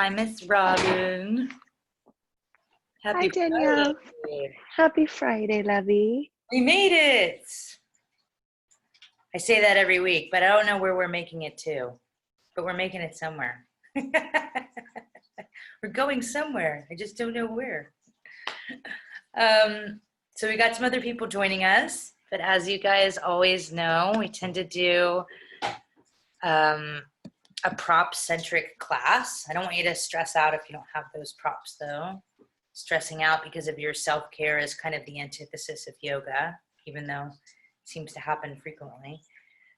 Hi, Miss Robin. Hi, Danielle. Friday. Happy Friday, lovey. We made it. I say that every week, but I don't know where we're making it to. But we're making it somewhere. We're going somewhere. I just don't know where. So we got some other people joining us. But as you guys always know, we tend to do a prop-centric class. I don't want you to stress out if you don't have those props, though. Stressing out because of your self-care is kind of the antithesis of yoga, even though it seems to happen frequently.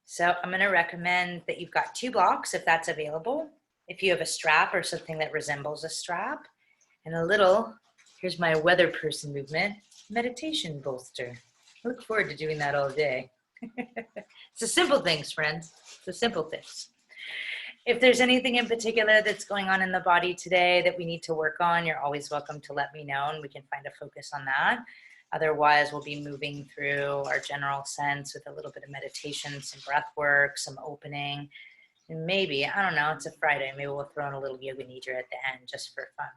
So I'm going to recommend that you've got 2 blocks if that's available. If you have a strap or something that resembles a strap, and a little, here's my weather person movement, meditation bolster. I look forward to doing that all day. It's the simple things, friends. It's the simple things. If there's anything in particular that's going on in the body today that we need to work on, you're always welcome to let me know and we can find a focus on that. Otherwise, we'll be moving through our general sense with a little bit of meditation, some breath work, some opening, and maybe, I don't know, it's a Friday, maybe we'll throw in a little yoga nidra at the end just for fun.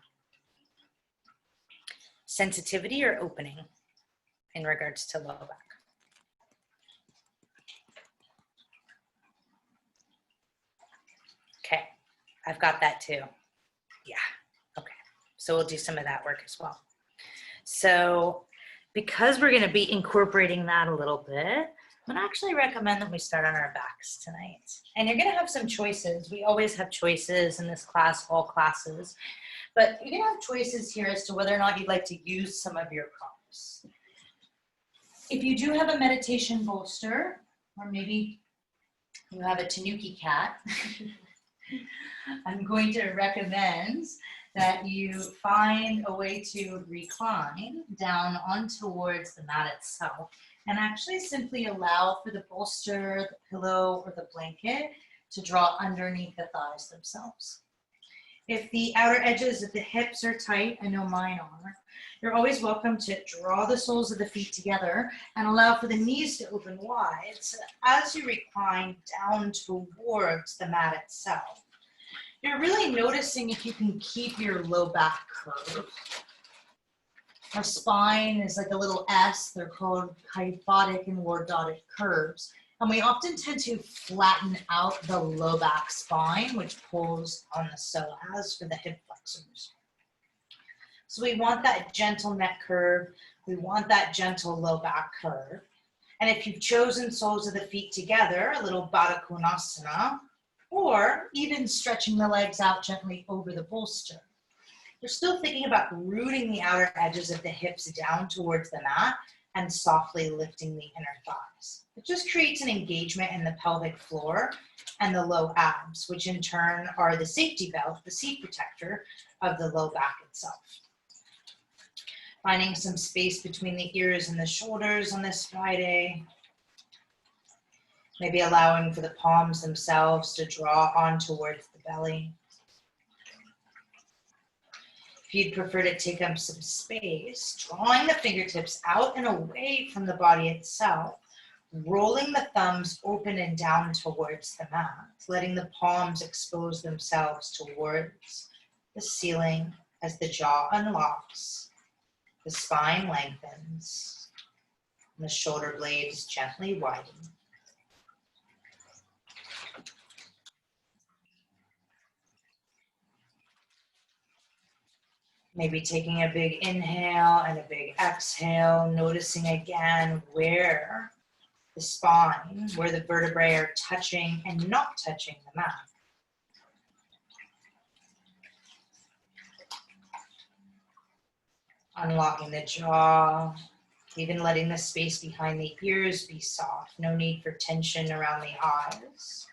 Sensitivity or opening in regards to low back? Okay, I've got that too. Yeah, okay. So we'll do some of that work as well. So because we're gonna be incorporating that a little bit, I'm gonna actually recommend that we start on our backs tonight. And you're gonna have some choices. We always have choices in this class, all classes. But you're gonna have choices here as to whether or not you'd like to use some of your props. If you do have a meditation bolster, or maybe you have a tanuki cat, I'm going to recommend that you find a way to recline down on towards the mat itself and actually simply allow for the bolster, the pillow, or the blanket to draw underneath the thighs themselves. If the outer edges of the hips are tight, I know mine are, you're always welcome to draw the soles of the feet together and allow for the knees to open wide. So as you recline down towards the mat itself, you're really noticing if you can keep your low back curve. Our spine is like a little S. They're called kyphotic and lordotic curves. And we often tend to flatten out the low back spine, which pulls on the psoas for the hip flexors. So we want that gentle neck curve. We want that gentle low back curve. And if you've chosen soles of the feet together, a little Baddha Konasana, or even stretching the legs out gently over the bolster, you're still thinking about rooting the outer edges of the hips down towards the mat and softly lifting the inner thighs. It just creates an engagement in the pelvic floor and the low abs, which in turn are the safety belt, the seat protector of the low back itself. Finding some space between the ears and the shoulders on this Friday. Maybe allowing for the palms themselves to draw on towards the belly. If you'd prefer to take up some space, drawing the fingertips out and away from the body itself, rolling the thumbs open and down towards the mat, letting the palms expose themselves towards the ceiling as the jaw unlocks, the spine lengthens, and the shoulder blades gently widen. Maybe taking a big inhale and a big exhale, noticing again where the spine, where the vertebrae are touching and not touching the mat. Unlocking the jaw, even letting the space behind the ears be soft. No need for tension around the eyes,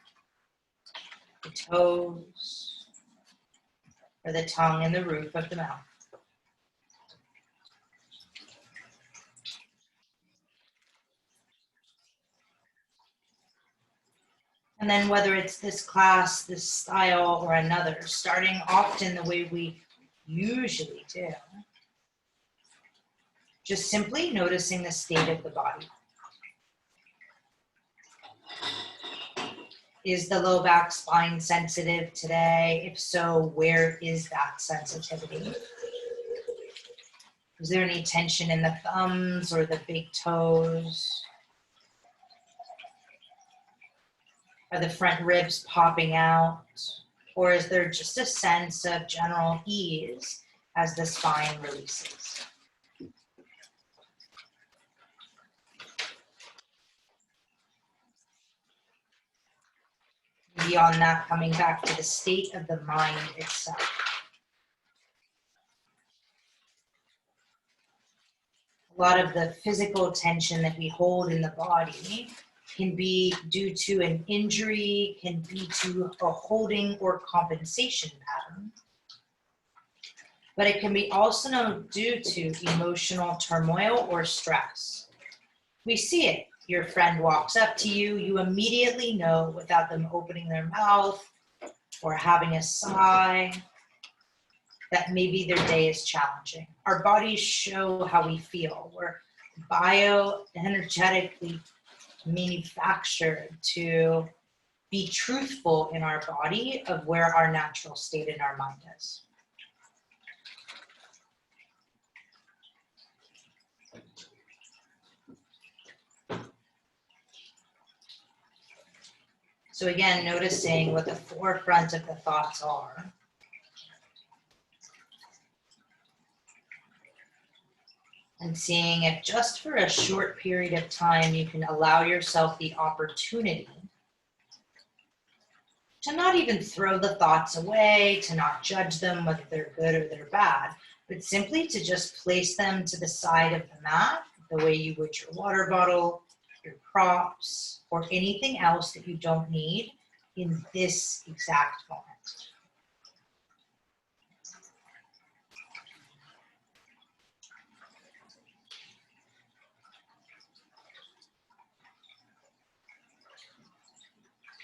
the toes, or the tongue and the roof of the mouth. And then whether it's this class, this style, or another, starting often the way we usually do, just simply noticing the state of the body. Is the low back spine sensitive today? If so, where is that sensitivity? Is there any tension in the thumbs or the big toes? Are the front ribs popping out? Or is there just a sense of general ease as the spine releases? Beyond that, coming back to the state of the mind itself. A lot of the physical tension that we hold in the body can be due to an injury, can be to a holding or compensation pattern. But it can be also due to emotional turmoil or stress. We see it. Your friend walks up to you, you immediately know without them opening their mouth or having a sigh that maybe their day is challenging. Our bodies show how we feel. We're bioenergetically manufactured to be truthful in our body of where our natural state in our mind is. So again, noticing what the forefront of the thoughts are. And seeing if just for a short period of time, you can allow yourself the opportunity to not even throw the thoughts away, to not judge them, whether they're good or they're bad, but simply to just place them to the side of the mat, the way you would your water bottle, your props, or anything else that you don't need in this exact moment.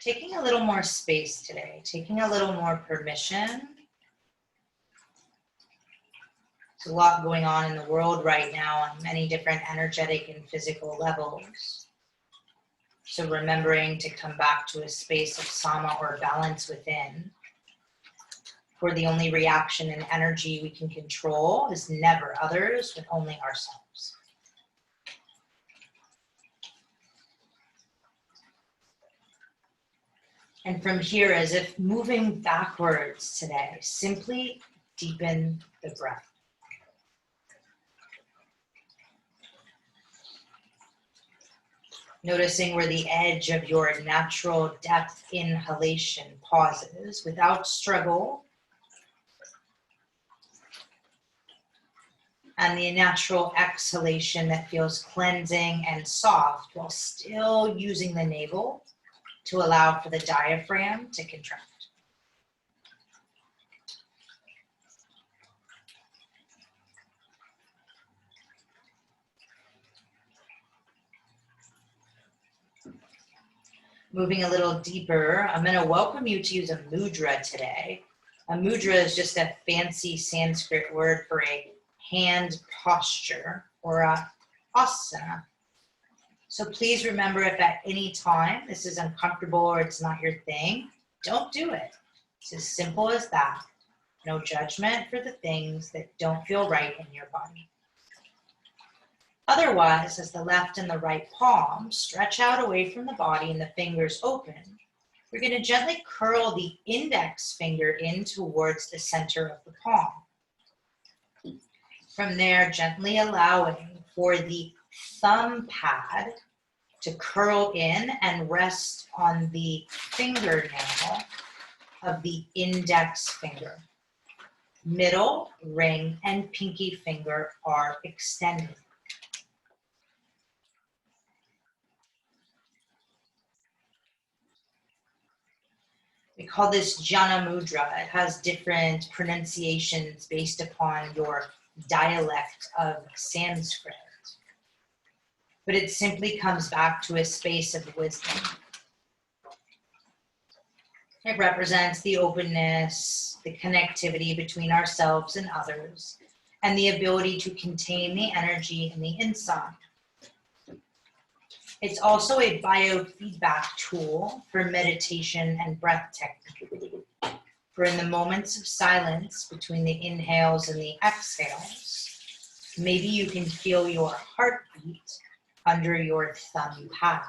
Taking a little more space today, taking a little more permission. There's a lot going on in the world right now on many different energetic and physical levels. So remembering to come back to a space of sama or balance within, where the only reaction and energy we can control is never others, but only ourselves. And from here, as if moving backwards today, simply deepen the breath. Noticing where the edge of your natural depth inhalation pauses without struggle, and the natural exhalation that feels cleansing and soft while still using the navel to allow for the diaphragm to contract. Moving a little deeper, I'm going to welcome you to use a mudra today. A mudra is just a fancy Sanskrit word for a hand posture or a asana. So please remember, if at any time this is uncomfortable or it's not your thing, don't do it. It's as simple as that. No judgment for the things that don't feel right in your body. Otherwise, as the left and the right palm stretch out away from the body and the fingers open, we're going to gently curl the index finger in towards the center of the palm. From there, gently allowing for the thumb pad to curl in and rest on the fingernail of the index finger. Middle, ring, and pinky finger are extended. We call this Jana Mudra. It has different pronunciations based upon your dialect of Sanskrit. But it simply comes back to a space of wisdom. It represents the openness, the connectivity between ourselves and others, and the ability to contain the energy in the inside. It's also a biofeedback tool for meditation and breath technique. For in the moments of silence between the inhales and the exhales, maybe you can feel your heartbeat under your thumb pad.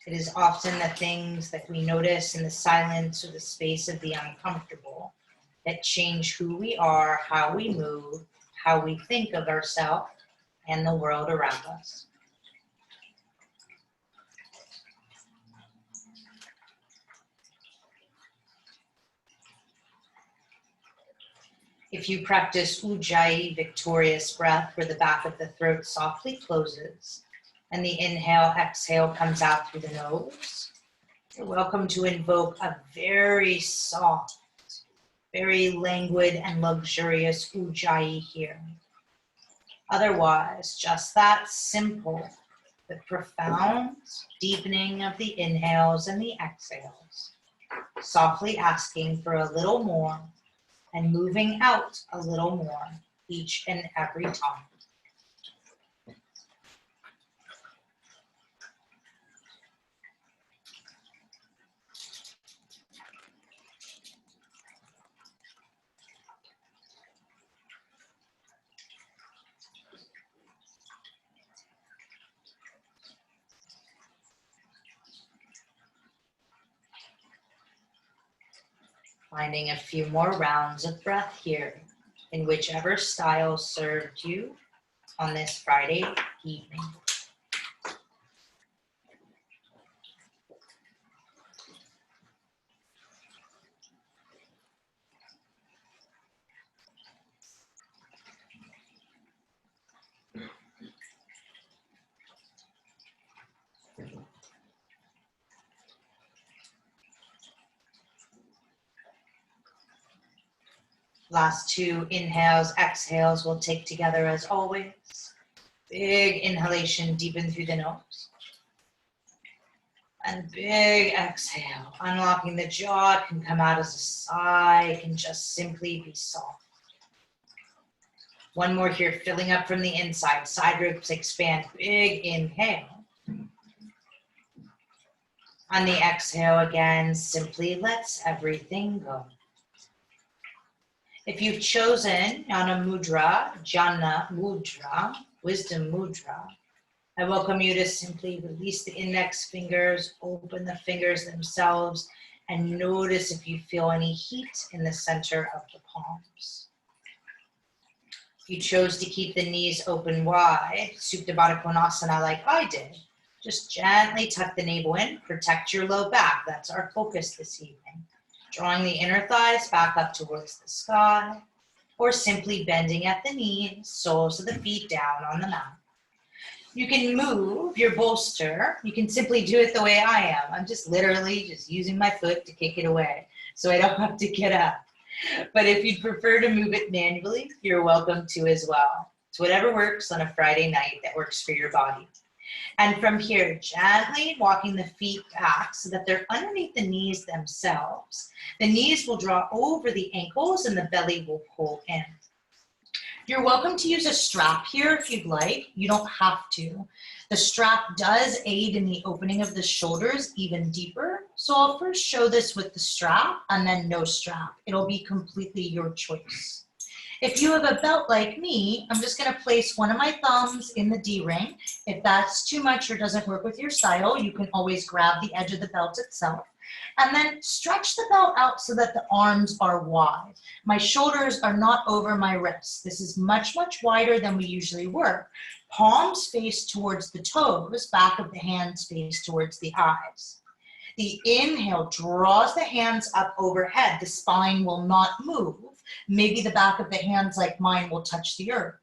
It is often the things that we notice in the silence or the space of the uncomfortable that change who we are, how we move, how we think of ourselves and the world around us. If you practice Ujjayi, victorious breath, where the back of the throat softly closes and the inhale, exhale comes out through the nose, you're welcome to invoke a very soft, very languid and luxurious Ujjayi here. Otherwise, just that simple but profound deepening of the inhales and the exhales, softly asking for a little more and moving out a little more each and every time. Finding a few more rounds of breath here in whichever style served you on this Friday evening. Last two inhales, exhales we'll take together as always. Big inhalation deep in through the nose. And big exhale, unlocking the jaw. It can come out as a sigh. It can just simply be soft. One more here, filling up from the inside. Side ribs expand. Big inhale. On the exhale again, simply lets everything go. If you've chosen Jnana Mudra, Jnana Mudra, Wisdom Mudra, I welcome you to simply release the index fingers, open the fingers themselves, and notice if you feel any heat in the center of the palms. If you chose to keep the knees open wide, Supta Baddha Konasana like I did, just gently tuck the navel in, protect your low back. That's our focus this evening. Drawing the inner thighs back up towards the sky, or simply bending at the knees, soles of the feet down on the mat. You can move your bolster. You can simply do it the way I am. I'm just literally just using my foot to kick it away, so I don't have to get up. But if you'd prefer to move it manually, you're welcome to as well. It's whatever works on a Friday night that works for your body. And from here, gently walking the feet back so that they're underneath the knees themselves. The knees will draw over the ankles and the belly will pull in. You're welcome to use a strap here if you'd like. You don't have to. The strap does aid in the opening of the shoulders even deeper. So I'll first show this with the strap and then no strap. It'll be completely your choice. If you have a belt like me, I'm just gonna place one of my thumbs in the D-ring. If that's too much or doesn't work with your style, you can always grab the edge of the belt itself. And then stretch the belt out so that the arms are wide. My shoulders are not over my wrists. This is much, much wider than we usually work. Palms face towards the toes, back of the hands face towards the eyes. The inhale draws the hands up overhead. The spine will not move. Maybe the back of the hands, like mine, will touch the earth.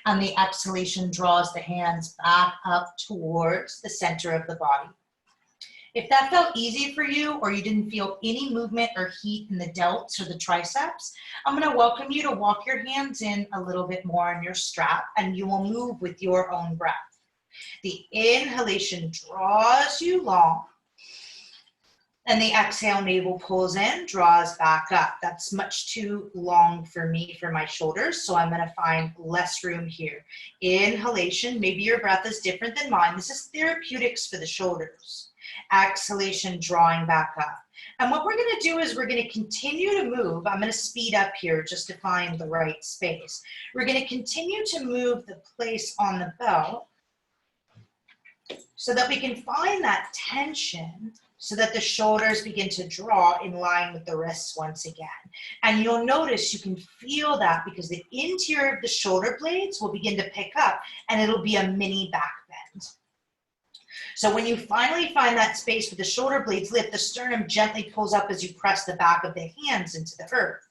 And the exhalation draws the hands back up towards the center of the body. If that felt easy for you, or you didn't feel any movement or heat in the delts or the triceps, I'm going to welcome you to walk your hands in a little bit more on your strap, and you will move with your own breath. The inhalation draws you long. And the exhale, navel pulls in, draws back up. That's much too long for me, for my shoulders, so I'm gonna find less room here. Inhalation, maybe your breath is different than mine. This is therapeutics for the shoulders. Exhalation, drawing back up. And what we're gonna do is we're gonna continue to move. I'm gonna speed up here just to find the right space. We're gonna continue to move the place on the belt so that we can find that tension, so that the shoulders begin to draw in line with the wrists once again. And you'll notice you can feel that because the interior of the shoulder blades will begin to pick up and it'll be a mini back bend. So when you finally find that space where the shoulder blades lift, the sternum gently pulls up as you press the back of the hands into the earth.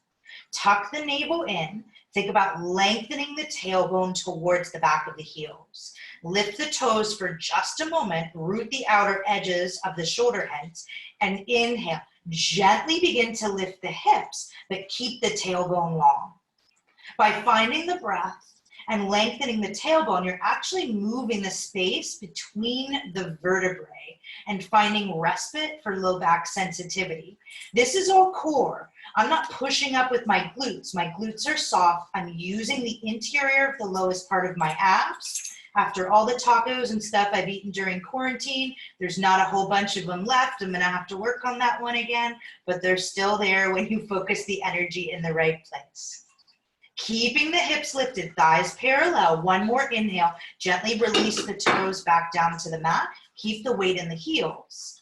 Tuck the navel in. Think about lengthening the tailbone towards the back of the heels. Lift the toes for just a moment, root the outer edges of the shoulder heads, and inhale. Gently begin to lift the hips, but keep the tailbone long. By finding the breath and lengthening the tailbone, you're actually moving the space between the vertebrae and finding respite for low back sensitivity. This is all core. I'm not pushing up with my glutes. My glutes are soft. I'm using the interior of the lowest part of my abs. After all the tacos and stuff I've eaten during quarantine, there's not a whole bunch of them left. I'm gonna have to work on that one again, but they're still there when you focus the energy in the right place. Keeping the hips lifted, thighs parallel. One more inhale. Gently release the toes back down to the mat. Keep the weight in the heels.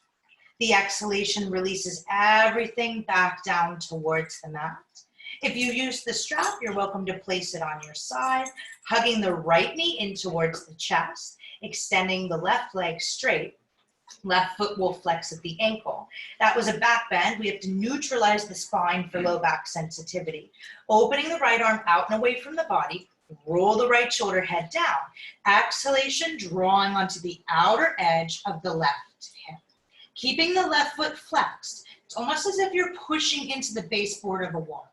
The exhalation releases everything back down towards the mat. If you use the strap, you're welcome to place it on your side, hugging the right knee in towards the chest, extending the left leg straight. Left foot will flex at the ankle. That was a back bend. We have to neutralize the spine for low back sensitivity. Opening the right arm out and away from the body, roll the right shoulder head down. Exhalation, drawing onto the outer edge of the left hip. Keeping the left foot flexed. It's almost as if you're pushing into the baseboard of a wall.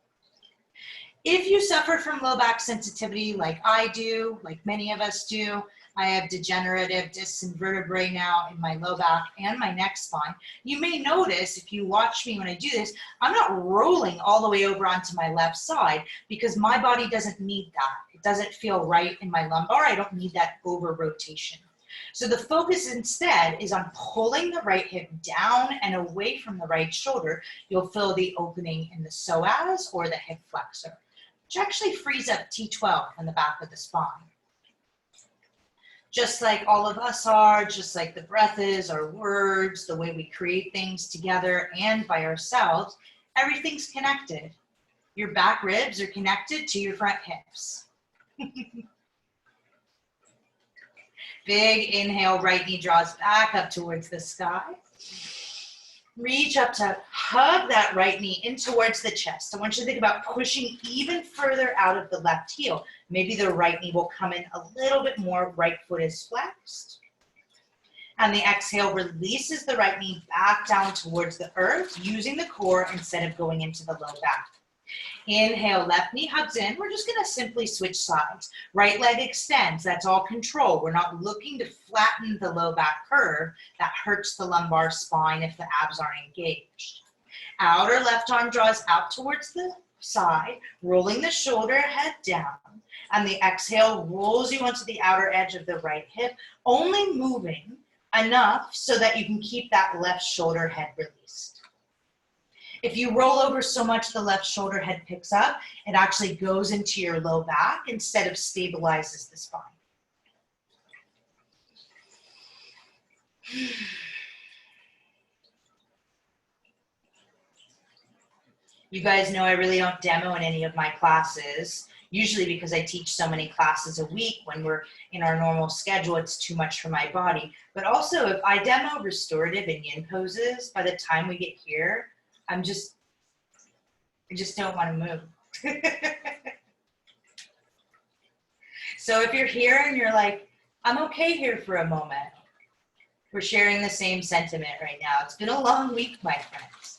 If you suffer from low back sensitivity like I do, like many of us do, I have degenerative discs and vertebrae now in my low back and my neck spine. You may notice if you watch me when I do this, I'm not rolling all the way over onto my left side because my body doesn't need that. It doesn't feel right in my lumbar. I don't need that over rotation. So the focus instead is on pulling the right hip down and away from the right shoulder. You'll feel the opening in the psoas or the hip flexor, which actually frees up T12 in the back of the spine. Just like all of us are, just like the breath is, our words, the way we create things together and by ourselves, everything's connected. Your back ribs are connected to your front hips. Big inhale, right knee draws back up towards the sky. Reach up to hug that right knee in towards the chest. I want you to think about pushing even further out of the left heel. Maybe the right knee will come in a little bit more. Right foot is flexed. And the exhale releases the right knee back down towards the earth, using the core instead of going into the low back. Inhale, left knee hugs in. We're just gonna simply switch sides. Right leg extends, that's all control. We're not looking to flatten the low back curve. That hurts the lumbar spine if the abs aren't engaged. Outer left arm draws out towards the side, rolling the shoulder head down. And the exhale rolls you onto the outer edge of the right hip, only moving enough so that you can keep that left shoulder head released. If you roll over so much the left shoulder head picks up, it actually goes into your low back instead of stabilizes the spine. You guys know I really don't demo in any of my classes, usually because I teach so many classes a week. When we're in our normal schedule, it's too much for my body. But also, if I demo restorative and yin poses, by the time we get here, I just don't want to move. So if you're here and you're like, I'm okay here for a moment, we're sharing the same sentiment right now. It's been a long week, my friends.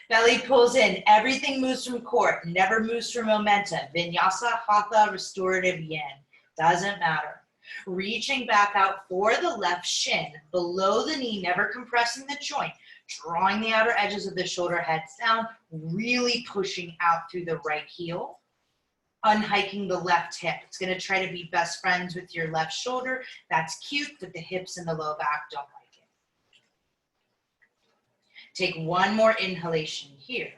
Belly pulls in. Everything moves from core. Never moves from momentum. Vinyasa, hatha, restorative, yin. Doesn't matter. Reaching back out for the left shin, below the knee, never compressing the joint, drawing the outer edges of the shoulder heads down, really pushing out through the right heel, unhiking the left hip. It's gonna try to be best friends with your left shoulder. That's cute, but the hips and the low back don't like it. Take one more inhalation here.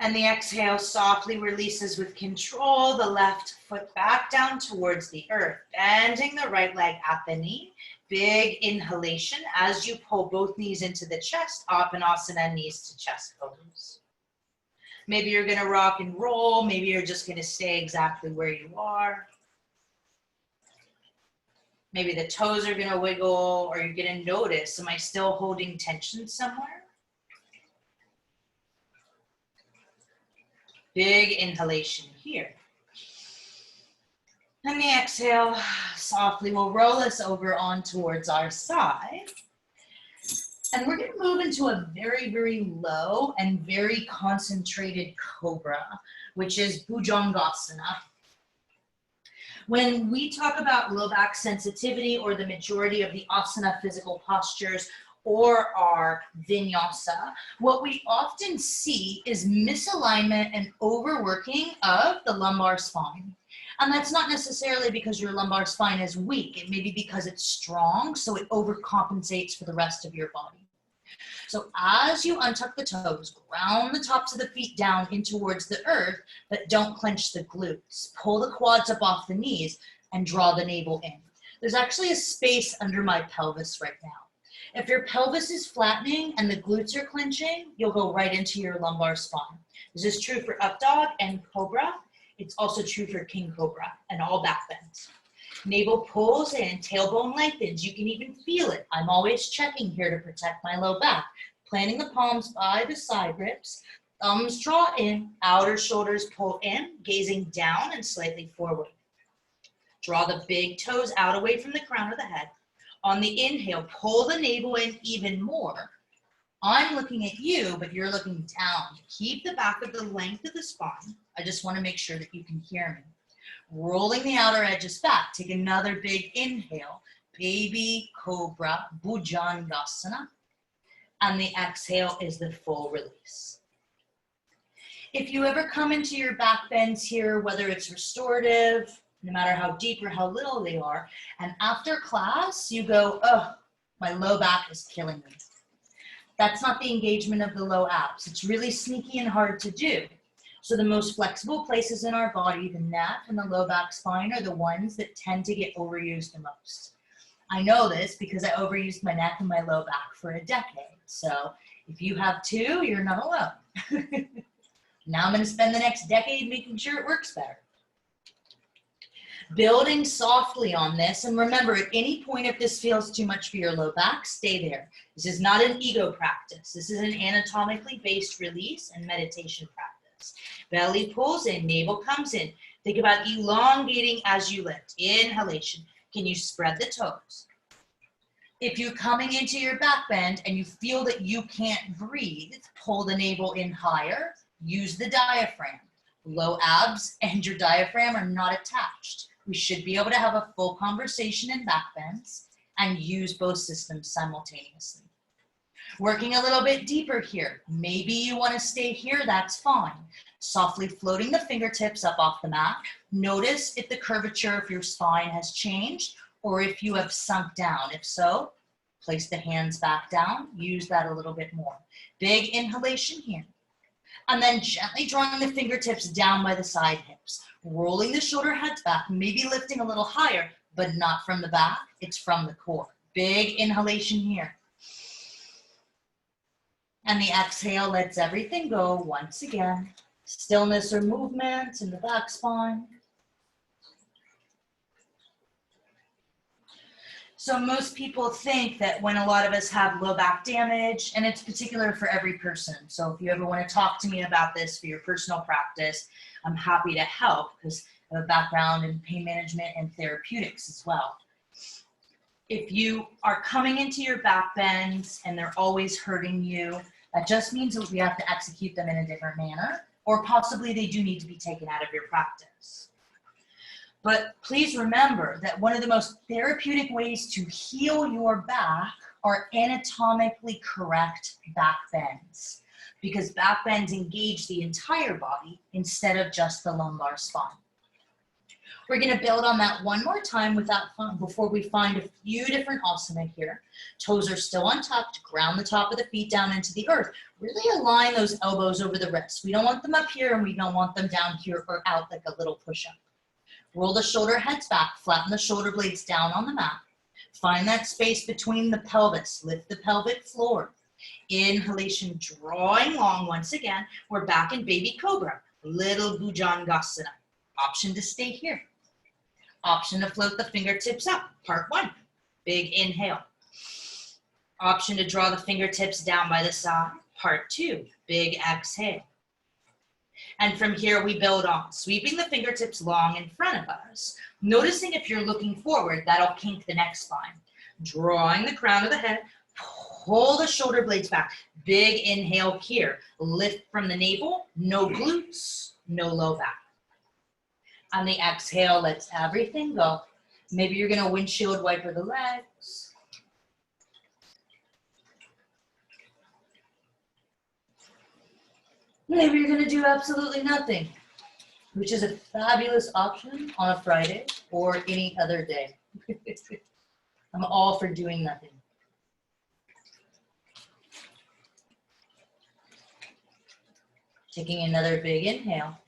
And the exhale softly releases with control the left foot back down towards the earth, bending the right leg at the knee. Big inhalation as you pull both knees into the chest, Apanasana, knees to chest pose. Maybe you're gonna rock and roll. Maybe you're just gonna stay exactly where you are. Maybe the toes are gonna wiggle, or you're gonna notice, am I still holding tension somewhere? Big inhalation here. And the exhale, softly will roll us over on towards our side. And we're gonna move into a very, very low and very concentrated cobra, which is Bhujangasana. When we talk about low back sensitivity, or the majority of the asana physical postures, or our vinyasa, what we often see is misalignment and overworking of the lumbar spine. And that's not necessarily because your lumbar spine is weak. It may be because it's strong, so it overcompensates for the rest of your body. So as you untuck the toes, ground the tops of the feet down in towards the earth, but don't clench the glutes. Pull the quads up off the knees and draw the navel in. There's actually a space under my pelvis right now. If your pelvis is flattening and the glutes are clenching, you'll go right into your lumbar spine. This is true for up dog and cobra. It's also true for king cobra and all back bends. Navel pulls in, tailbone lengthens. You can even feel it. I'm always checking here to protect my low back. Planting the palms by the side ribs. Thumbs draw in, outer shoulders pull in, gazing down and slightly forward. Draw the big toes out away from the crown of the head. On the inhale, pull the navel in even more. I'm looking at you, but you're looking down. Keep the back of the length of the spine. I just want to make sure that you can hear me. Rolling the outer edges back. Take another big inhale. Baby Cobra Bhujangasana. And the exhale is the full release. If you ever come into your back bends here, whether it's restorative, no matter how deep or how little they are, and after class you go, oh, my low back is killing me. That's not the engagement of the low abs. It's really sneaky and hard to do. So the most flexible places in our body, the neck and the low back spine, are the ones that tend to get overused the most. I know this because I overused my neck and my low back for a decade. So if you have too, you're not alone. Now I'm going to spend the next decade making sure it works better. Building softly on this, and remember, at any point if this feels too much for your low back, stay there. This is not an ego practice. This is an anatomically based release and meditation practice. Belly pulls in, navel comes in. Think about elongating as you lift. Inhalation. Can you spread the toes? If you're coming into your back bend and you feel that you can't breathe, pull the navel in higher. Use the diaphragm. Low abs and your diaphragm are not attached. We should be able to have a full conversation in back bends and use both systems simultaneously. Working a little bit deeper here. Maybe you want to stay here, that's fine. Softly floating the fingertips up off the mat. Notice if the curvature of your spine has changed or if you have sunk down. If so, place the hands back down. Use that a little bit more. Big inhalation here. And then gently drawing the fingertips down by the side hips. Rolling the shoulder heads back, maybe lifting a little higher, but not from the back, it's from the core. Big inhalation here. And the exhale lets everything go once again. Stillness or movement in the back spine. So most people think that when a lot of us have low back damage, and it's particular for every person. So if you ever want to talk to me about this for your personal practice, I'm happy to help because I have a background in pain management and therapeutics as well. If you are coming into your back bends and they're always hurting you, that just means that we have to execute them in a different manner, or possibly they do need to be taken out of your practice. But please remember that one of the most therapeutic ways to heal your back are anatomically correct back bends, because back bends engage the entire body instead of just the lumbar spine. We're going to build on that one more time before we find a few different asana here. Toes are still untucked. Ground the top of the feet down into the earth. Really align those elbows over the wrists. We don't want them up here and we don't want them down here or out like a little push-up. Roll the shoulder heads back. Flatten the shoulder blades down on the mat. Find that space between the pelvis. Lift the pelvic floor. Inhalation, drawing long once again. We're back in baby cobra. Little bhujangasana. Option to stay here. Option to float the fingertips up, part one, big inhale. Option to draw the fingertips down by the side, part two, big exhale. And from here we build on, sweeping the fingertips long in front of us. Noticing if you're looking forward, that'll kink the neck spine. Drawing the crown of the head, pull the shoulder blades back. Big inhale here, lift from the navel, no glutes, no low back. On the exhale, let's everything go. Maybe you're gonna windshield wiper the legs. Maybe you're gonna do absolutely nothing, which is a fabulous option on a Friday or any other day. I'm all for doing nothing. Taking another big inhale.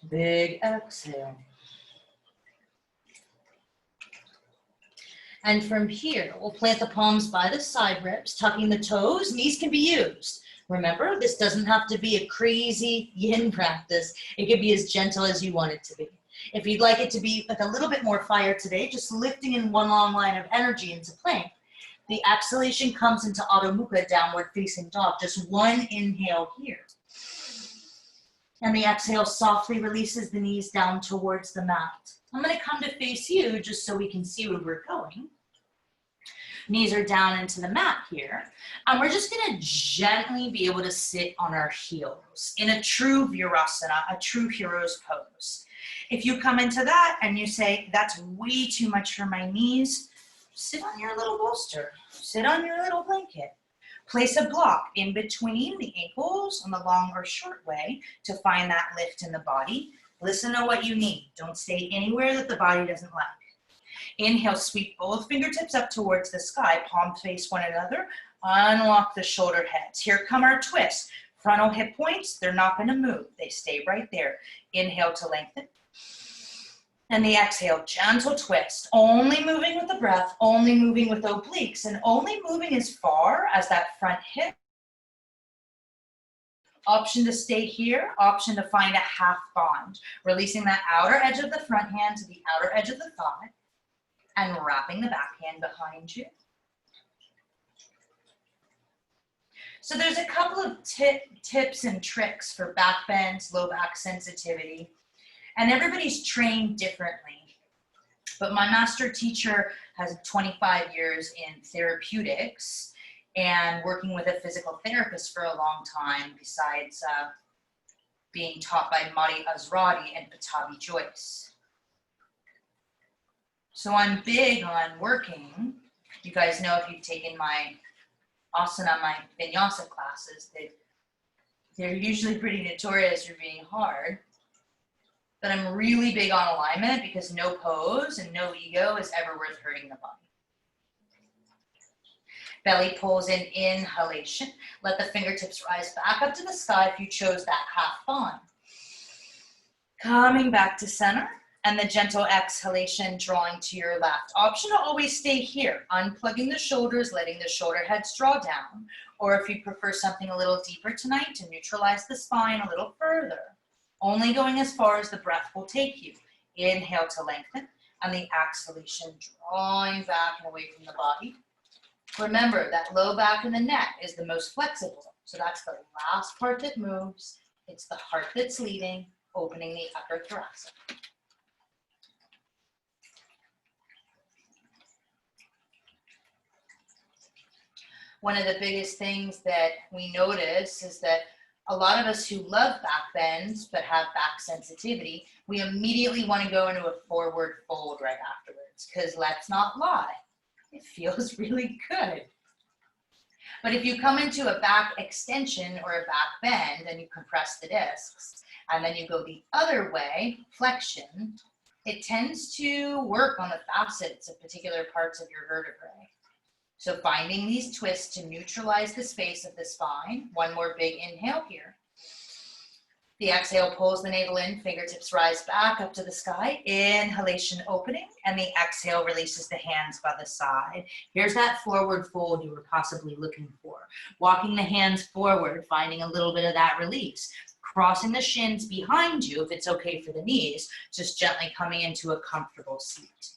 Big exhale. And from here, we'll plant the palms by the side ribs, tucking the toes. Knees can be used. Remember, this doesn't have to be a crazy yin practice. It could be as gentle as you want it to be. If you'd like it to be like a little bit more fire today, just lifting in one long line of energy into plank. The exhalation comes into Adho Mukha, downward facing dog. Just one inhale here. And the exhale softly releases the knees down towards the mat. I'm going to come to face you just so we can see where we're going. Knees are down into the mat here. And we're just going to gently be able to sit on our heels in a true Virasana, a true hero's pose. If you come into that and you say, that's way too much for my knees, sit on your little bolster. Sit on your little blanket. Place a block in between the ankles on the long or short way to find that lift in the body. Listen to what you need. Don't stay anywhere that the body doesn't like. Inhale, sweep both fingertips up towards the sky, palms face one another. Unlock the shoulder heads. Here come our twists. Frontal hip points, they're not going to move. They stay right there. Inhale to lengthen. And the exhale, gentle twist, only moving with the breath, only moving with obliques, and only moving as far as that front hip. Option to stay here, option to find a half bond, releasing that outer edge of the front hand to the outer edge of the thigh, and wrapping the back hand behind you. So there's a couple of tips and tricks for back bends, low back sensitivity. And everybody's trained differently. But my master teacher has 25 years in therapeutics and working with a physical therapist for a long time, besides being taught by Mari Azradi and Patabi Joyce. So I'm big on working. You guys know if you've taken my asana, my vinyasa classes, they're usually pretty notorious for being hard. But I'm really big on alignment because no pose and no ego is ever worth hurting the body. Belly pulls in inhalation. Let the fingertips rise back up to the sky if you chose that half bond. Coming back to center and the gentle exhalation drawing to your left. Option to always stay here, unplugging the shoulders, letting the shoulder heads draw down. Or if you prefer something a little deeper tonight to neutralize the spine a little further. Only going as far as the breath will take you. Inhale to lengthen, and the exhalation drawing back and away from the body. Remember that low back and the neck is the most flexible. So that's the last part that moves. It's the heart that's leading, opening the upper thoracic. One of the biggest things that we notice is that a lot of us who love back bends but have back sensitivity, we immediately want to go into a forward fold right afterwards, because let's not lie, it feels really good. But if you come into a back extension or a back bend and you compress the discs, and then you go the other way, flexion, it tends to work on the facets of particular parts of your vertebrae. So finding these twists to neutralize the space of the spine. One more big inhale here. The exhale pulls the navel in, fingertips rise back up to the sky. Inhalation opening, and the exhale releases the hands by the side. Here's that forward fold you were possibly looking for. Walking the hands forward, finding a little bit of that release. Crossing the shins behind you, if it's okay for the knees, just gently coming into a comfortable seat.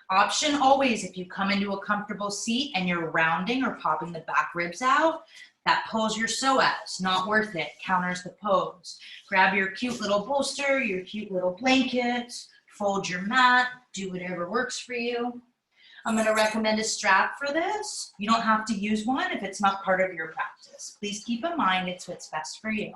Option always, if you come into a comfortable seat and you're rounding or popping the back ribs out, that pulls your psoas, not worth it, counters the pose. Grab your cute little bolster, your cute little blanket, fold your mat, do whatever works for you. I'm going to recommend a strap for this. You don't have to use one if it's not part of your practice. Please keep in mind it's what's best for you.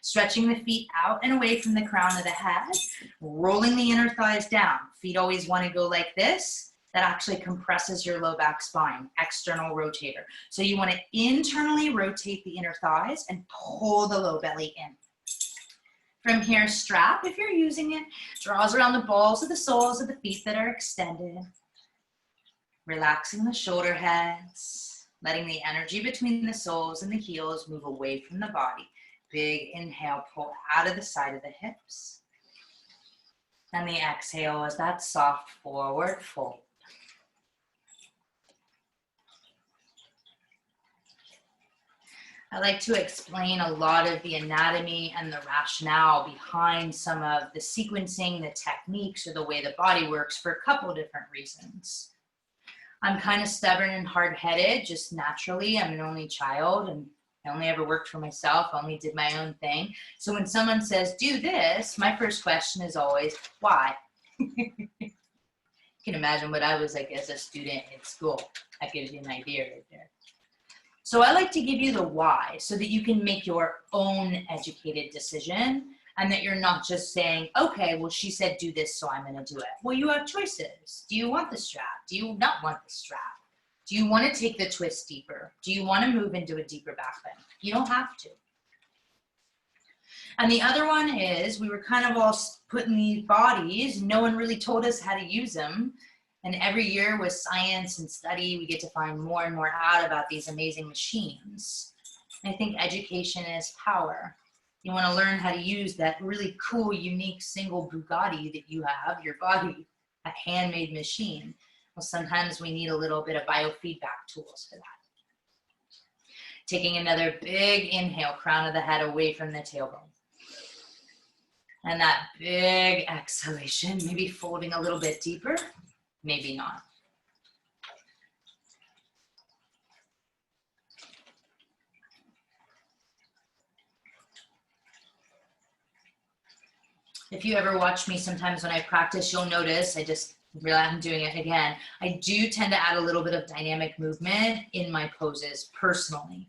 Stretching the feet out and away from the crown of the head, rolling the inner thighs down. Feet always want to go like this. That actually compresses your low back spine, external rotator. So you want to internally rotate the inner thighs and pull the low belly in. From here, strap, if you're using it, draws around the balls of the soles of the feet that are extended. Relaxing the shoulder heads, letting the energy between the soles and the heels move away from the body. Big inhale, pull out of the side of the hips. And the exhale is that soft forward fold. I like to explain a lot of the anatomy and the rationale behind some of the sequencing, the techniques, or the way the body works for a couple different reasons. I'm kind of stubborn and hard-headed, just naturally. I'm an only child, and I only ever worked for myself, only did my own thing. So when someone says, do this, my first question is always, why? You can imagine what I was like as a student in school. That gives you an idea right there. So I like to give you the why so that you can make your own educated decision and that you're not just saying, okay, well, she said do this, so I'm going to do it. Well, you have choices. Do you want the strap? Do you not want the strap? Do you want to take the twist deeper? Do you want to move into a deeper back bend? You don't have to. And the other one is we were kind of all put in these bodies. No one really told us how to use them. And every year with science and study, we get to find more and more out about these amazing machines. And I think education is power. You want to learn how to use that really cool, unique single Bugatti that you have, your body, a handmade machine. Well, sometimes we need a little bit of biofeedback tools for that. Taking another big inhale, crown of the head away from the tailbone. And that big exhalation, maybe folding a little bit deeper. Maybe not. If you ever watch me sometimes when I practice, you'll notice, I'm doing it again. I do tend to add a little bit of dynamic movement in my poses personally.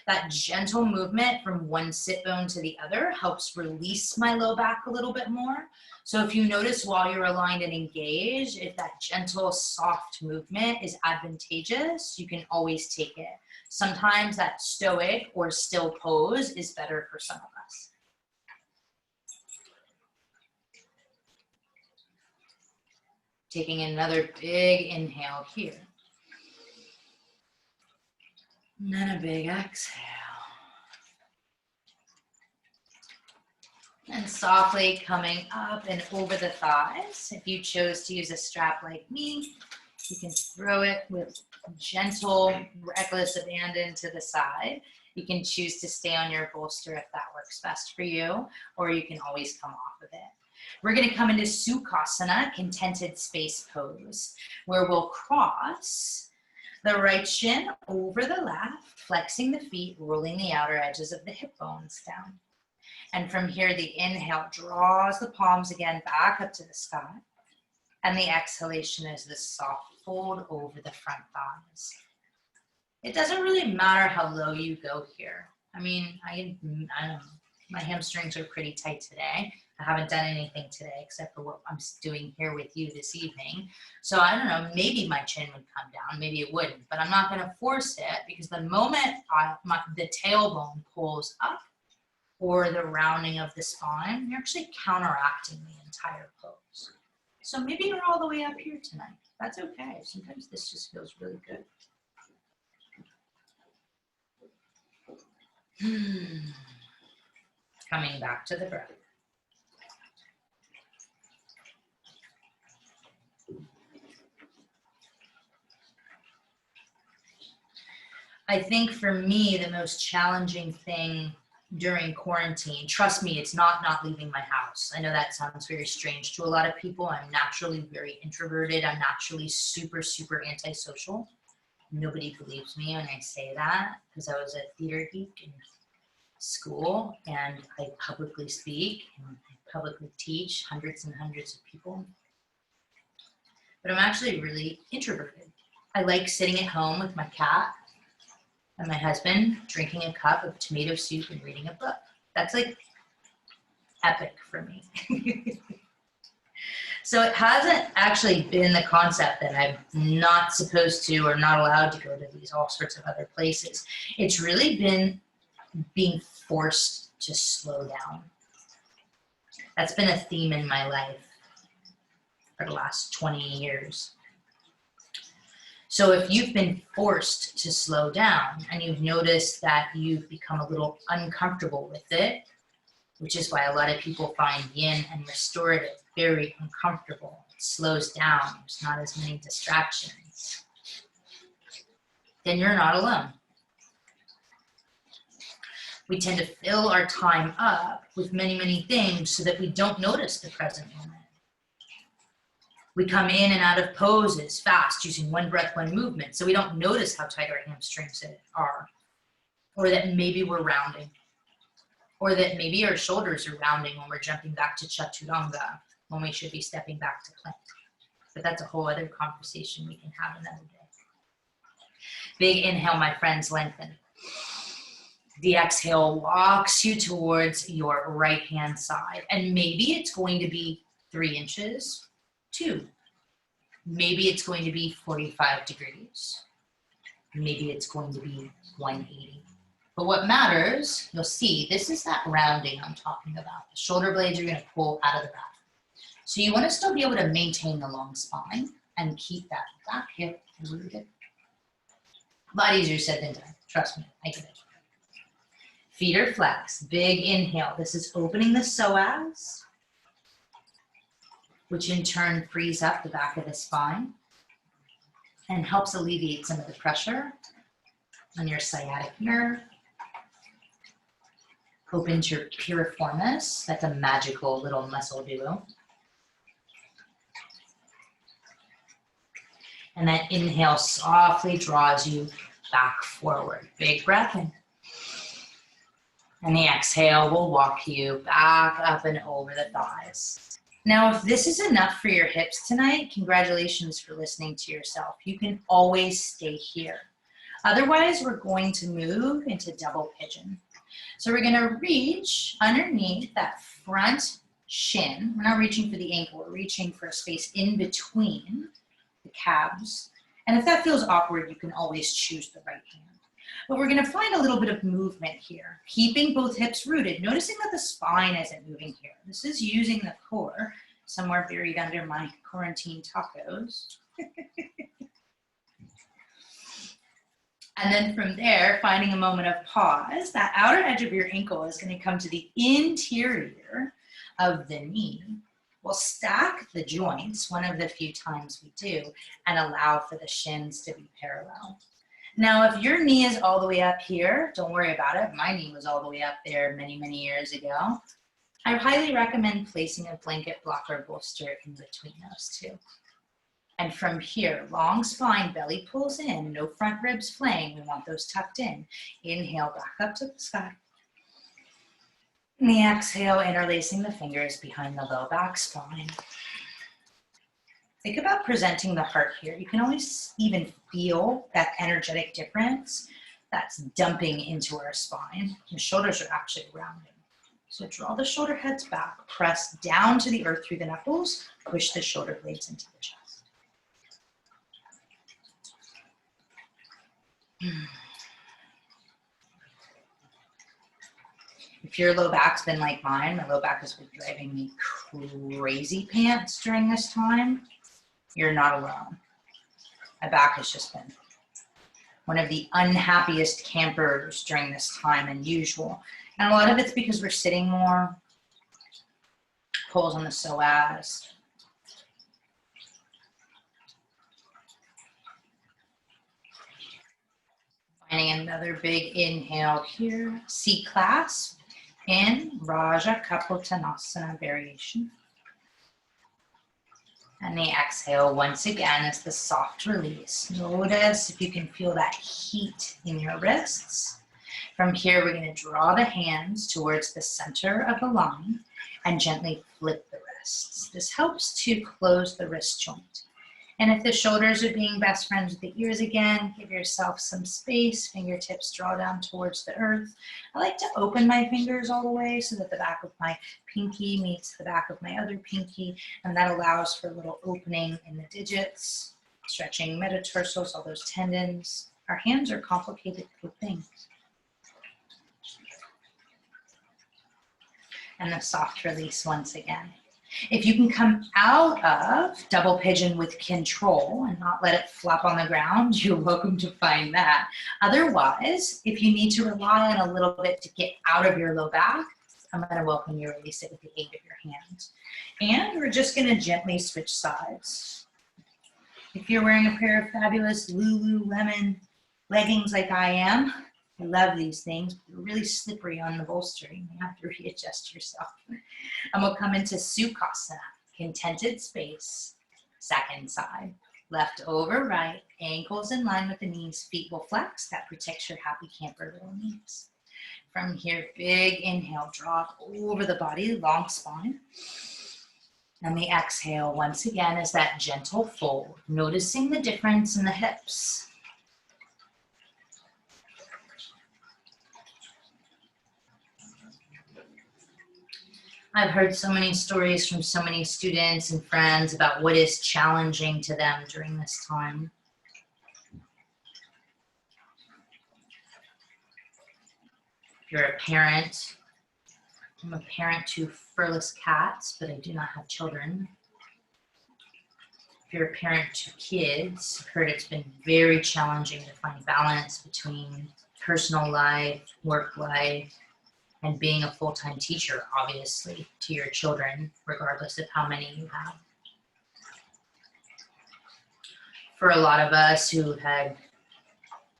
That gentle movement from one sit bone to the other helps release my low back a little bit more. So if you notice while you're aligned and engaged, if that gentle, soft movement is advantageous, you can always take it. Sometimes that stoic or still pose is better for some of us. Taking another big inhale here. And then a big exhale. And softly coming up and over the thighs. If you chose to use a strap like me, you can throw it with gentle, reckless abandon to the side. You can choose to stay on your bolster if that works best for you, or you can always come off of it. We're going to come into Sukhasana, contented space pose, where we'll cross the right shin over the left, flexing the feet, rolling the outer edges of the hip bones down. And from here, the inhale draws the palms again back up to the sky. And the exhalation is the soft fold over the front thighs. It doesn't really matter how low you go here. I mean, I don't know. My hamstrings are pretty tight today. I haven't done anything today except for what I'm doing here with you this evening. So I don't know, maybe my chin would come down, maybe it wouldn't, but I'm not going to force it because the moment the tailbone pulls up or the rounding of the spine, you're actually counteracting the entire pose. So maybe you're all the way up here tonight. That's okay. Sometimes this just feels really good. Coming back to the breath. I think for me, the most challenging thing during quarantine, trust me, it's not leaving my house. I know that sounds very strange to a lot of people. I'm naturally very introverted. I'm naturally super, super antisocial. Nobody believes me when I say that because I was a theater geek in school and I publicly speak and I publicly teach hundreds and hundreds of people. But I'm actually really introverted. I like sitting at home with my cat and my husband drinking a cup of tomato soup and reading a book. That's like epic for me. So it hasn't actually been the concept that I'm not supposed to or not allowed to go to these all sorts of other places. It's really been being forced to slow down. That's been a theme in my life for the last 20 years. So if you've been forced to slow down and you've noticed that you've become a little uncomfortable with it, which is why a lot of people find yin and restorative very uncomfortable. It slows down, there's not as many distractions. Then you're not alone. We tend to fill our time up with many, many things so that we don't notice the present moment. We come in and out of poses fast using one breath, one movement, so we don't notice how tight our hamstrings are, or that maybe we're rounding, or that maybe our shoulders are rounding when we're jumping back to chaturanga when we should be stepping back to plank. But that's a whole other conversation we can have another day. Big inhale, my friends, lengthen. The exhale walks you towards your right hand side, and maybe it's going to be 3 inches, 2. Maybe it's going to be 45 degrees. Maybe it's going to be 180. But what matters, you'll see, this is that rounding I'm talking about. The shoulder blades are going to pull out of the back. So you want to still be able to maintain the long spine and keep that back hip rooted. A lot easier said than done. Trust me, I get it. Feet are flexed. Big inhale. This is opening the psoas, which in turn frees up the back of the spine and helps alleviate some of the pressure on your sciatic nerve. Opens your piriformis. That's a magical little muscle duo. And that inhale softly draws you back forward. Big breath in. And the exhale will walk you back up and over the thighs. Now, if this is enough for your hips tonight, congratulations for listening to yourself. You can always stay here. Otherwise, we're going to move into double pigeon. So we're going to reach underneath that front shin. We're not reaching for the ankle. We're reaching for a space in between the calves. And if that feels awkward, you can always choose the right hand. But we're going to find a little bit of movement here, keeping both hips rooted, noticing that the spine isn't moving here. This is using the core, somewhere buried under my quarantine tacos. And then from there, finding a moment of pause, that outer edge of your ankle is going to come to the interior of the knee. We'll stack the joints, one of the few times we do, and allow for the shins to be parallel. Now, if your knee is all the way up here, don't worry about it. My knee was all the way up there many, many years ago. I highly recommend placing a blanket blocker bolster in between those two. And from here, long spine, belly pulls in, no front ribs flaying. We want those tucked in. Inhale, back up to the sky. And the exhale, interlacing the fingers behind the low back spine. Think about presenting the heart here. You can always even feel that energetic difference That's dumping into our spine. The shoulders are actually rounding. So draw the shoulder heads back, press down to the earth through the knuckles, push the shoulder blades into the chest. If your low back's been like mine, my low back has been driving me crazy pants during this time, you're not alone. My back has just been one of the unhappiest campers during this time than usual. And a lot of it's because we're sitting more, pulls on the psoas. Finding another big inhale here, C-clasp in Raja Kapotanasana variation. And the exhale once again is the soft release. Notice if you can feel that heat in your wrists. From here, we're going to draw the hands towards the center of the line and gently flip the wrists. This helps to close the wrist joint. And if the shoulders are being best friends with the ears again, give yourself some space. Fingertips draw down towards the earth. I like to open my fingers all the way so that the back of my pinky meets the back of my other pinky, and that allows for a little opening in the digits, stretching metatarsals, all those tendons. Our hands are complicated things. And the soft release once again. If you can come out of double pigeon with control and not let it flop on the ground, you're welcome to find that. Otherwise, if you need to rely on a little bit to get out of your low back, I'm going to welcome you to release it with the aid of your hands. And we're just going to gently switch sides. If you're wearing a pair of fabulous Lululemon leggings like I am, I love these things, but they're really slippery on the bolster. You may have to readjust yourself. And we'll come into Sukhasana, contented space, second side. Left over right, ankles in line with the knees, feet will flex. That protects your happy camper little knees. From here, big inhale, drop over the body, long spine. And the exhale, once again, is that gentle fold, noticing the difference in the hips. I've heard so many stories from so many students and friends about what is challenging to them during this time. If you're a parent, I'm a parent to furless cats, but I do not have children. If you're a parent to kids, I've heard it's been very challenging to find balance between personal life, work life, and being a full-time teacher, obviously, to your children, regardless of how many you have. For a lot of us who had,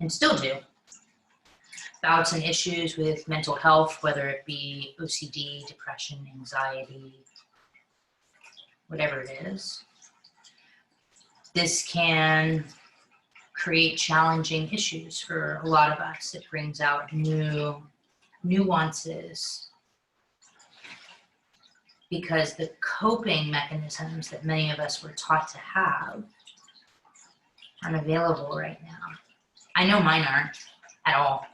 and still do, bouts and issues with mental health, whether it be OCD, depression, anxiety, whatever it is, this can create challenging issues for a lot of us. It brings out new nuances because the coping mechanisms that many of us were taught to have aren't available right now. I know mine aren't at all.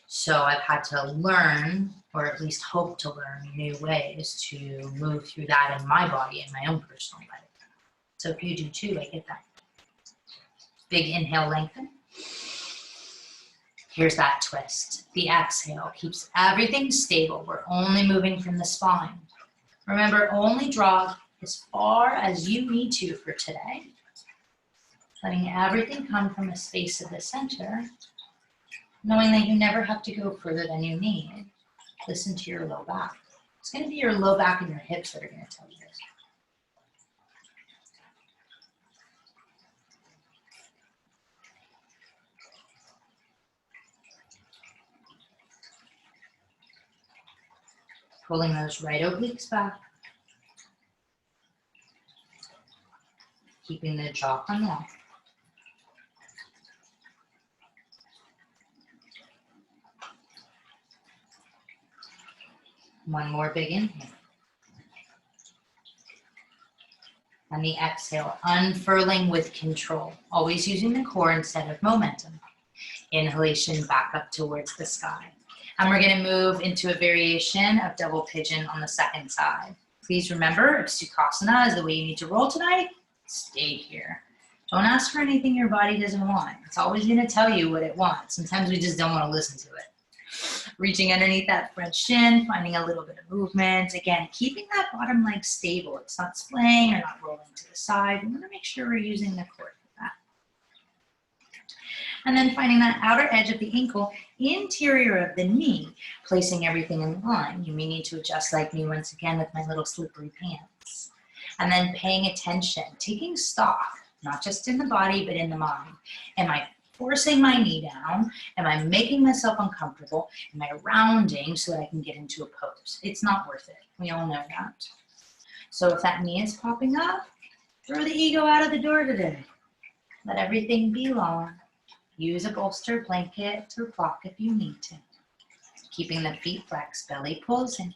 So I've had to learn, or at least hope to learn, new ways to move through that in my body and my own personal life. So if you do too, I get that. Big inhale, lengthen. Here's that twist. The exhale keeps everything stable. We're only moving from the spine. Remember, only draw as far as you need to for today. Letting everything come from a space of the center, knowing that you never have to go further than you need. Listen to your low back. It's going to be your low back and your hips that are going to tell you this. Pulling those right obliques back. Keeping the jaw unlocked. One more big inhale. And the exhale, unfurling with control, always using the core instead of momentum. Inhalation back up towards the sky. And we're going to move into a variation of double pigeon on the second side. Please remember, if Sukhasana is the way you need to roll tonight, stay here. Don't ask for anything your body doesn't want. It's always going to tell you what it wants. Sometimes we just don't want to listen to it. Reaching underneath that front shin, finding a little bit of movement. Again, keeping that bottom leg stable. It's not splaying or not rolling to the side. We want to make sure we're using the core for that. And then finding that outer edge of the ankle, interior of the knee, placing everything in line. You may need to adjust like me once again with my little slippery pants. And then paying attention, taking stock, not just in the body, but in the mind. Am I forcing my knee down? Am I making myself uncomfortable? Am I rounding so that I can get into a pose? It's not worth it. We all know that. So if that knee is popping up, throw the ego out of the door today. Let everything be long. Use a bolster, blanket, or clock if you need to. Keeping the feet flexed, belly pulls in.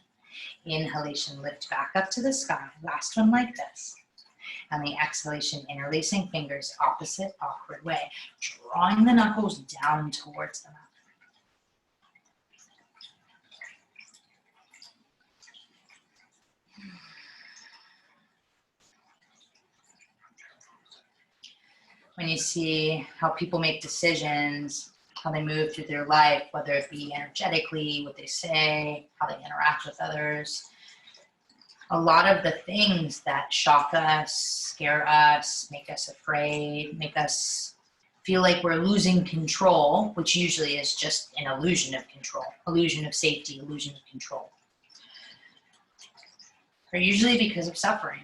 Inhalation, lift back up to the sky. Last one like this. And the exhalation, interlacing fingers, opposite, awkward way. Drawing the knuckles down towards the mouth. When you see how people make decisions, how they move through their life, whether it be energetically, what they say, how they interact with others, a lot of the things that shock us, scare us, make us afraid, make us feel like we're losing control, which usually is just an illusion of control, illusion of safety, illusion of control, are usually because of suffering.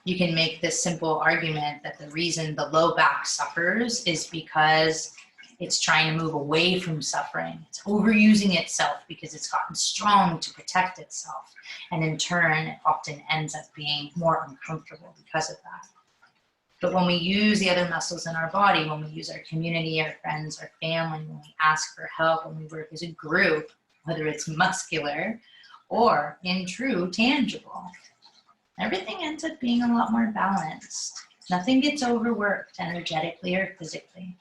You can make this simple argument that the reason the low back suffers is because it's trying to move away from suffering. It's overusing itself because it's gotten strong to protect itself. And in turn, it often ends up being more uncomfortable because of that. But when we use the other muscles in our body, when we use our community, our friends, our family, when we ask for help, when we work as a group, whether it's muscular or in true tangible, everything ends up being a lot more balanced. Nothing gets overworked energetically or physically.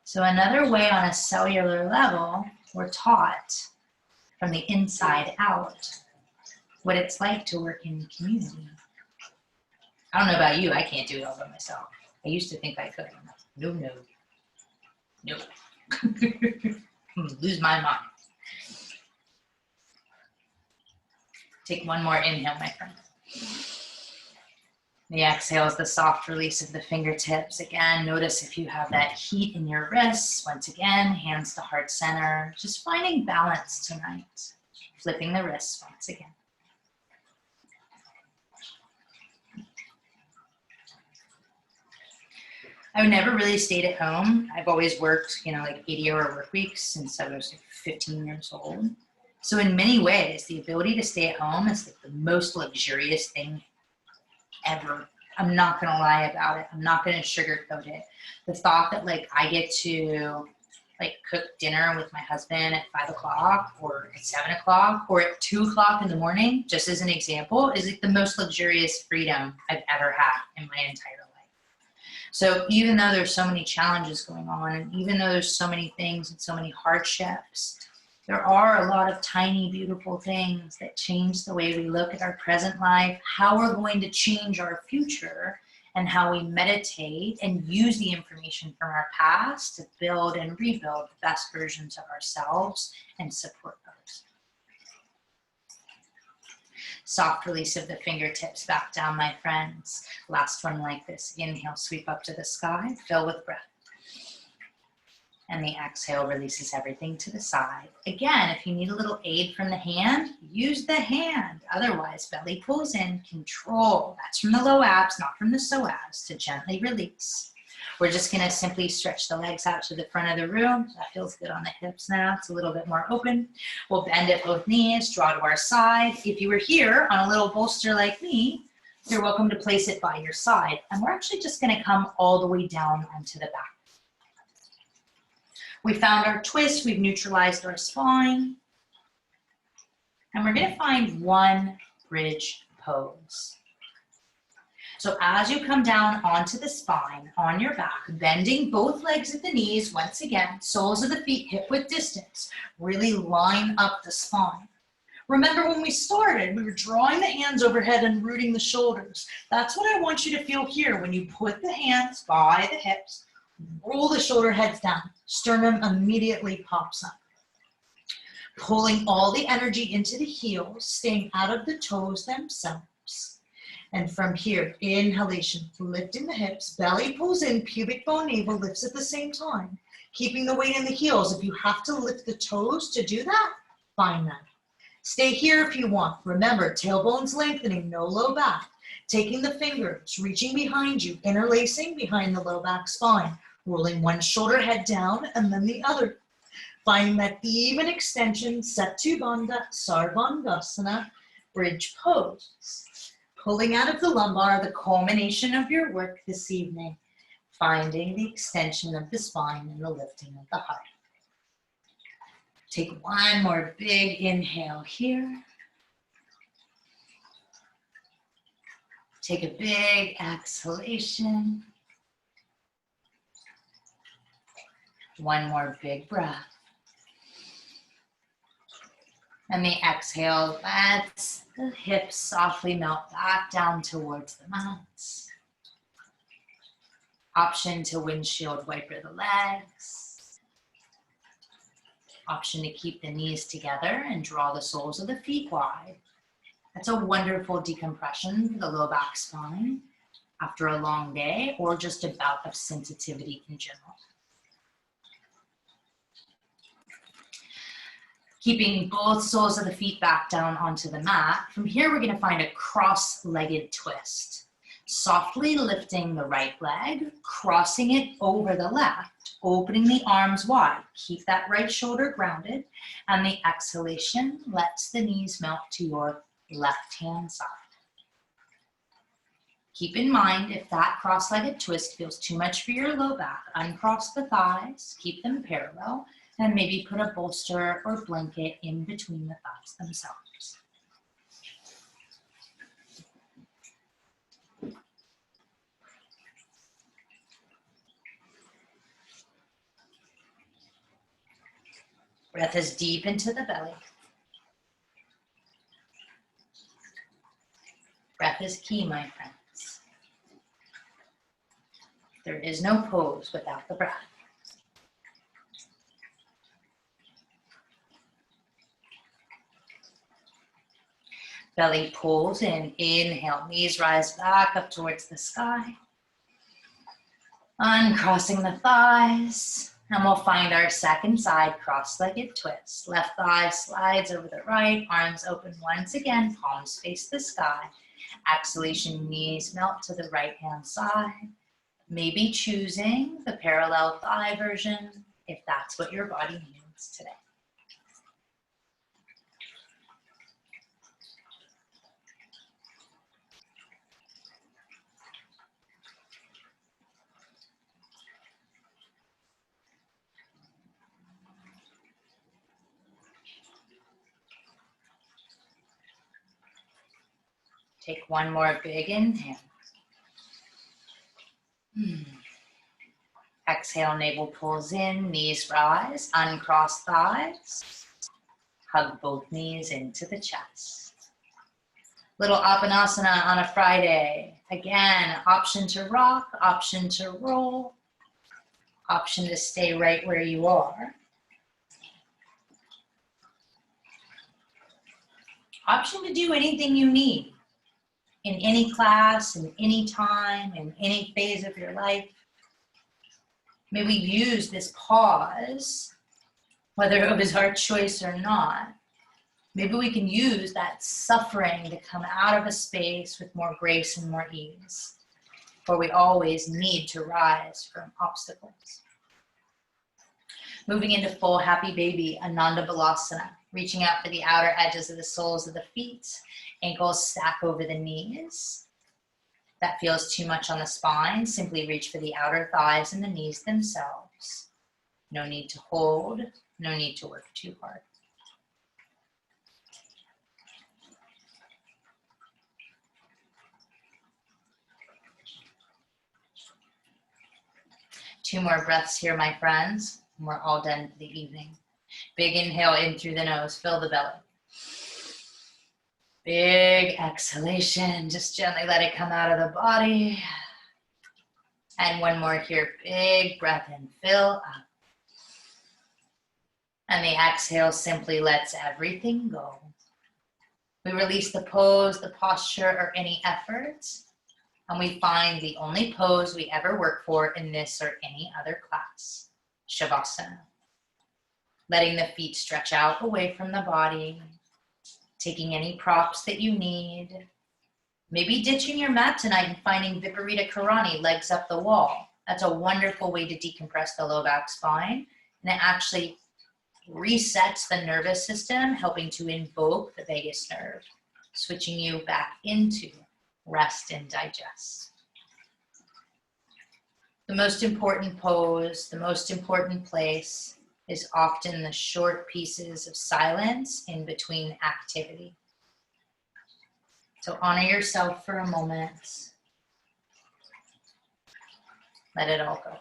So another way on a cellular level, we're taught from the inside out what it's like to work in community. I don't know about you, I can't do it all by myself. I used to think I could. No. Lose my mind. Take one more inhale, my friend. The exhale is the soft release of the fingertips. Again, notice if you have that heat in your wrists. Once again, hands to heart center. Just finding balance tonight. Flipping the wrists once again. I've never really stayed at home. I've always worked, like 80-hour work weeks since I was 15 years old. So in many ways, the ability to stay at home is like the most luxurious thing ever. I'm not gonna lie about it. I'm not gonna sugarcoat it. The thought that I get to cook dinner with my husband at 5 o'clock or at 7 o'clock or at 2 o'clock in the morning, just as an example, is the most luxurious freedom I've ever had in my entire life. So even though there's so many challenges going on, and even though there's so many things and so many hardships, there are a lot of tiny, beautiful things that change the way we look at our present life, how we're going to change our future, and how we meditate and use the information from our past to build and rebuild the best versions of ourselves and support others. Soft release of the fingertips back down, my friends. Last one like this. Inhale, sweep up to the sky, fill with breath. And the exhale releases everything to the side. Again, if you need a little aid from the hand, use the hand. Otherwise, belly pulls in, control. That's from the low abs, not from the psoas, to gently release. We're just gonna simply stretch the legs out to the front of the room. That feels good on the hips now. It's a little bit more open. We'll bend at both knees, draw to our side. If you were here on a little bolster like me, you're welcome to place it by your side. And we're actually just gonna come all the way down onto the back. We found our twist, we've neutralized our spine. And we're gonna find one bridge pose. So as you come down onto the spine, on your back, bending both legs at the knees, once again, soles of the feet hip width distance, really line up the spine. Remember when we started, we were drawing the hands overhead and rooting the shoulders. That's what I want you to feel here when you put the hands by the hips, roll the shoulder heads down, sternum immediately pops up. Pulling all the energy into the heels, staying out of the toes themselves. And from here, inhalation, lifting the hips, belly pulls in, pubic bone, navel lifts at the same time. Keeping the weight in the heels. If you have to lift the toes to do that, fine then. Stay here if you want. Remember, tailbone's lengthening, no low back. Taking the fingers, reaching behind you, interlacing behind the low back spine. Rolling one shoulder head down and then the other. Finding that even extension, Setu Bandha, Sarvandasana, bridge pose. Pulling out of the lumbar, the culmination of your work this evening. Finding the extension of the spine and the lifting of the heart. Take one more big inhale here. Take a big exhalation. One more big breath. And the exhale lets the hips softly melt back down towards the mats. Option to windshield wiper the legs. Option to keep the knees together and draw the soles of the feet wide. That's a wonderful decompression for the low back spine after a long day or just a bout of sensitivity in general. Keeping both soles of the feet back down onto the mat. From here, we're going to find a cross-legged twist. Softly lifting the right leg, crossing it over the left, opening the arms wide. Keep that right shoulder grounded, and the exhalation lets the knees melt to your left-hand side. Keep in mind, if that cross-legged twist feels too much for your low back, uncross the thighs, keep them parallel, and maybe put a bolster or blanket in between the thighs themselves. Breath is deep into the belly. Breath is key, my friends. There is no pose without the breath. Belly pulls in, inhale, knees rise back up towards the sky. Uncrossing the thighs, and we'll find our second side cross-legged twist. Left thigh slides over the right, arms open once again, palms face the sky. Exhalation, knees melt to the right-hand side. Maybe choosing the parallel thigh version if that's what your body needs today. Take one more big inhale. Exhale, navel pulls in, knees rise, uncross thighs. Hug both knees into the chest. Little Apanasana on a Friday. Again, option to rock, option to roll, option to stay right where you are. Option to do anything you need. In any class, in any time, in any phase of your life. May we use this pause, whether it was our choice or not. Maybe we can use that suffering to come out of a space with more grace and more ease, for we always need to rise from obstacles. Moving into full happy baby, Ananda Balasana, reaching out for the outer edges of the soles of the feet, ankles stack over the knees. That feels too much on the spine, simply reach for the outer thighs and the knees themselves. No need to hold, no need to work too hard. 2 more breaths here, my friends, and we're all done for the evening. Big inhale in through the nose, fill the belly. Big exhalation, just gently let it come out of the body. And 1 more here, big breath in, fill up. And the exhale simply lets everything go. We release the pose, the posture, or any efforts. And we find the only pose we ever work for in this or any other class, Shavasana. Letting the feet stretch out away from the body, taking any props that you need. Maybe ditching your mat tonight and finding Viparita Karani, legs up the wall. That's a wonderful way to decompress the low back spine. And it actually resets the nervous system, helping to invoke the vagus nerve, switching you back into rest and digest. The most important pose, the most important place is often the short pieces of silence in between activity. So honor yourself for a moment. Let it all go.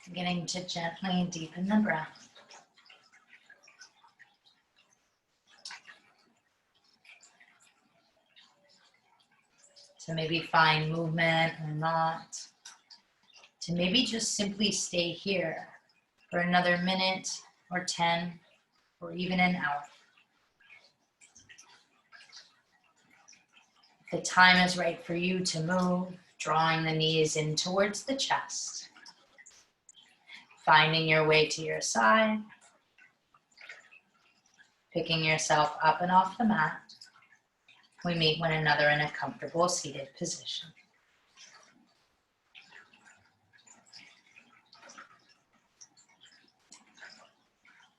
Beginning to gently deepen the breath. To maybe find movement or not. To maybe just simply stay here for another minute or 10 or even an hour. If the time is right for you to move, drawing the knees in towards the chest. Finding your way to your side, picking yourself up and off the mat. We meet one another in a comfortable seated position.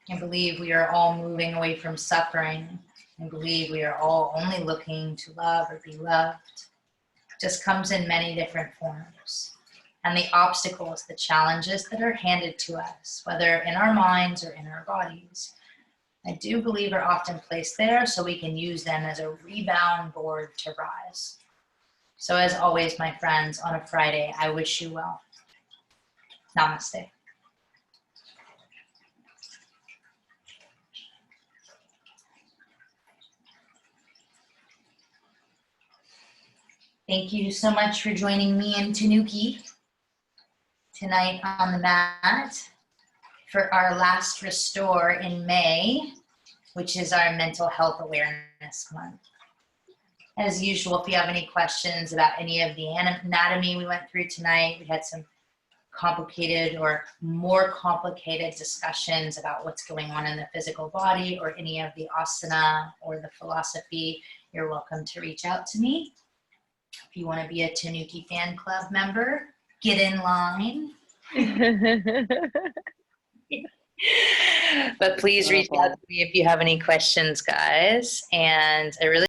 I believe we are all moving away from suffering. I believe we are all only looking to love or be loved. It just comes in many different forms. And the obstacles, the challenges that are handed to us, whether in our minds or in our bodies, I do believe are often placed there so we can use them as a rebound board to rise. So as always, my friends, on a Friday, I wish you well. Namaste. Thank you so much for joining me in Tanuki tonight on the mat for our last restore in May, which is our Mental Health Awareness Month. As usual, if you have any questions about any of the anatomy we went through tonight, we had some complicated or more complicated discussions about what's going on in the physical body or any of the asana or the philosophy, you're welcome to reach out to me. If you want to be a Tanuki fan club member, get in line. But please reach out to me if you have any questions, guys. And I really